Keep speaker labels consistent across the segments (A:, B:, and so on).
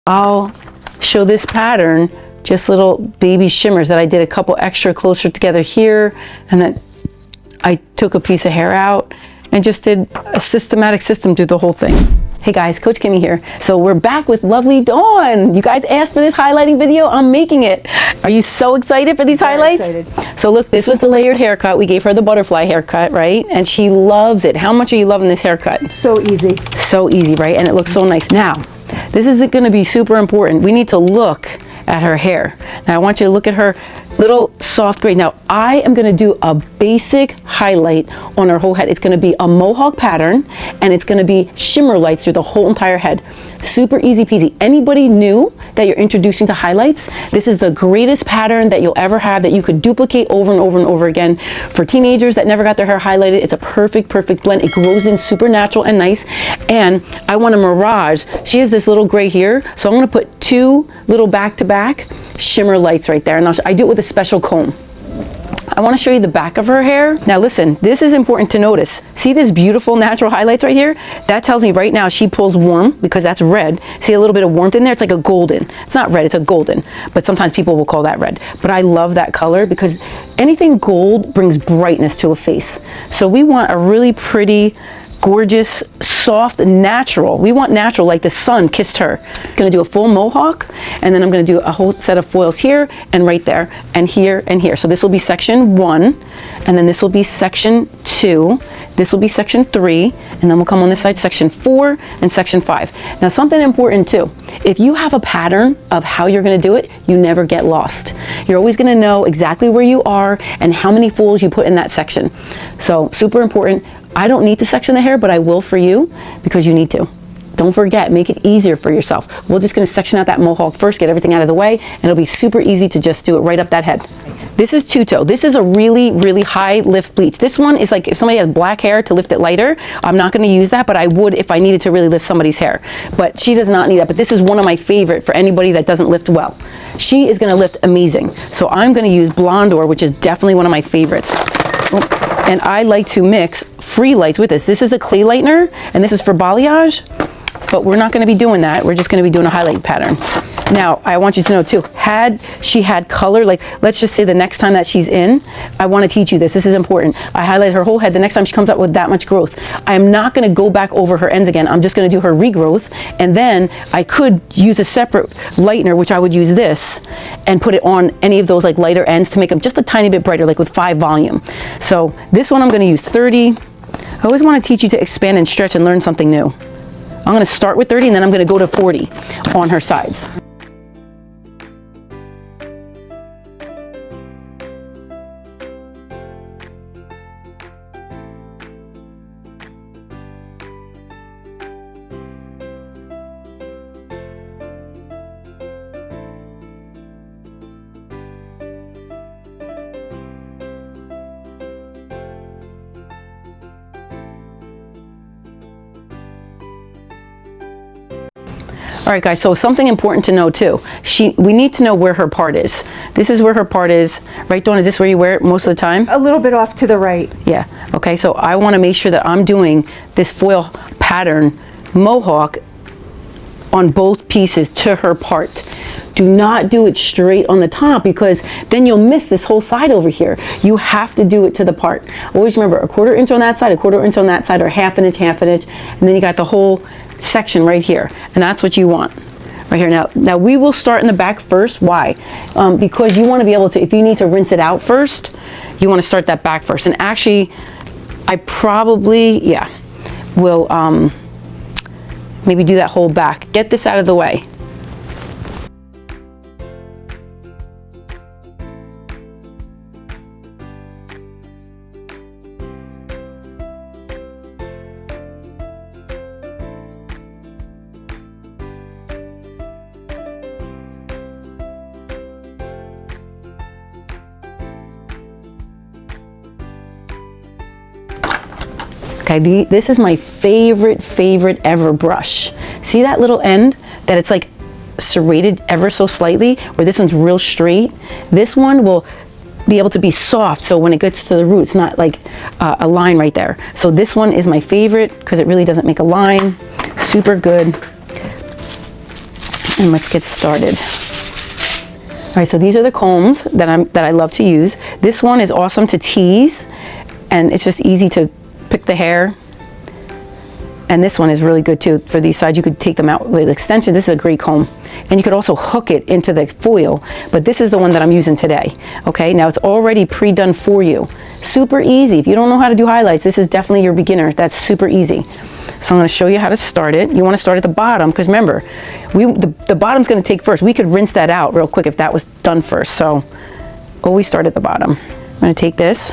A: I'll show this pattern, just little baby shimmers that I did a couple extra closer together here, and then I took a piece of hair out and just did a systematic system through the whole thing. Hey guys, Coach Kimmy here. So we're back with lovely Dawn. You guys asked for this highlighting video, I'm making it. Are you so excited for these highlights? Excited. So look, this was the layered haircut. We gave her the butterfly haircut, right? And she loves it. How much are you loving this haircut?
B: So easy.
A: So easy, right? And it looks so nice. Now, this is gonna be super important. We need to look at her hair. Now I want you to look at her little soft gray. Now I am gonna do a basic highlight on her whole head. It's gonna be a mohawk pattern and it's gonna be shimmer lights through the whole entire head. Super easy peasy. Anybody new that you're introducing to highlights, this is the greatest pattern that you'll ever have that you could duplicate over and over and over again. For teenagers that never got their hair highlighted, it's a perfect blend. It grows in super natural and nice. And I want to mirage. She has this little gray here, so I'm gonna put two little back-to-back shimmer lights right there. And I do it with a special comb. I want to show you the back of her hair. Now listen, this is important to notice. See this beautiful natural highlights right here? That tells me right now she pulls warm because that's red. See a little bit of warmth in there? It's like a golden. It's not red, it's a golden. But sometimes people will call that red. But I love that color because anything gold brings brightness to a face. So we want a really pretty, gorgeous, soft, natural. We want natural, like the sun kissed her. I'm gonna do a full mohawk, and then I'm gonna do a whole set of foils here, and right there, and here, and here. So this will be section 1, and then this will be section 2, this will be section 3, and then we'll come on this side, section 4, and section 5. Now something important too, if you have a pattern of how you're gonna do it, you never get lost. You're always gonna know exactly where you are and how many foils you put in that section. So super important. I don't need to section the hair, but I will for you because you need to. Don't forget, make it easier for yourself. We're just gonna section out that mohawk first, get everything out of the way, and it'll be super easy to just do it right up that head. This is two-toe. This is a really, really high lift bleach. This one is like if somebody has black hair to lift it lighter, I'm not gonna use that, but I would if I needed to really lift somebody's hair. But she does not need that, but this is one of my favorite for anybody that doesn't lift well. She is gonna lift amazing. So I'm gonna use Blondor, which is definitely one of my favorites. And I like to mix free lights with this. This is a clay lightener, and this is for balayage, but we're not gonna be doing that. We're just gonna be doing a highlight pattern. Now, I want you to know too, had she had color, like let's just say the next time that she's in, I wanna teach you this, this is important. I highlight her whole head the next time she comes up with that much growth. I am not gonna go back over her ends again. I'm just gonna do her regrowth, and then I could use a separate lightener, which I would use this, and put it on any of those like lighter ends to make them just a tiny bit brighter, like with 5 volume. So this one I'm gonna use 30. I always wanna teach you to expand and stretch and learn something new. I'm gonna start with 30 and then I'm gonna go to 40 on her sides. All right guys, so something important to know too. We need to know where her part is. This is where her part is. Right, Dawn, is this where you wear it most of the time?
B: A little bit off to the right.
A: Yeah, okay, so I wanna make sure that I'm doing this foil pattern mohawk on both pieces to her part. Do not do it straight on the top because then you'll miss this whole side over here. You have to do it to the part. Always remember, a 1/4 inch on that side, a 1/4 inch on that side, or 1/2 inch, 1/2 inch, and then you got the whole section right here, and that's what you want right here. Now we will start in the back first. Why? Because you want to be able to, if you need to rinse it out first, you want to start that back first. And actually I probably will maybe do that whole back. Get this out of the way. Okay, this is my favorite ever brush. See that little end that it's like serrated ever so slightly, where this one's real straight? This one will be able to be soft, so when it gets to the root, it's not like a line right there. So this one is my favorite because it really doesn't make a line. Super good. And let's get started. All right, so these are the combs that I love to use. This one is awesome to tease, and it's just easy to pick the hair. And this one is really good too for these sides. You could take them out with extensions. This is a great comb. And you could also hook it into the foil, but this is the one that I'm using today. Okay, now it's already pre-done for you. Super easy. If you don't know how to do highlights, this is definitely your beginner. That's super easy. So I'm going to show you how to start it. You want to start at the bottom because remember, the bottom's going to take first. We could rinse that out real quick if that was done first. So always start at the bottom. I'm going to take this.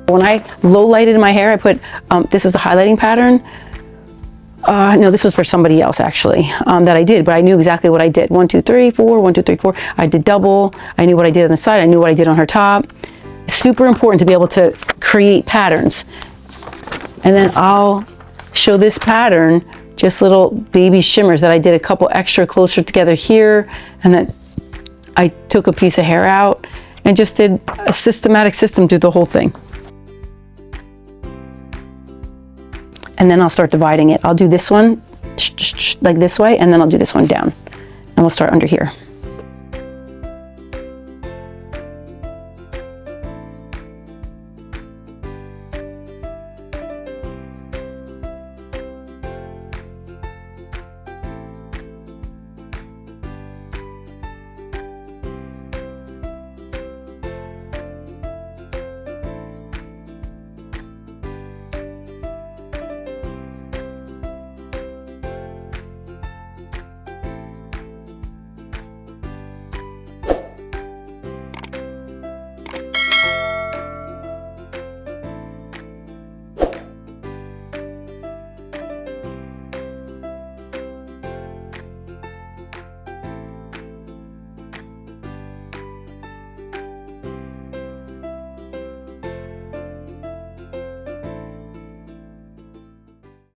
A: When I low lighted my hair, I put, this was a highlighting pattern. No, this was for somebody else actually, that I did, but I knew exactly what I did. 1, 2, 3, 4, 1, 2, 3, 4. I did double. I knew what I did on the side. I knew what I did on her top. Super important to be able to create patterns. And then I'll show this pattern, just little baby shimmers that I did a couple extra closer together here. And then I took a piece of hair out and just did a systematic system through the whole thing. And then I'll start dividing it. I'll do this one like this way, and then I'll do this one down. And we'll start under here.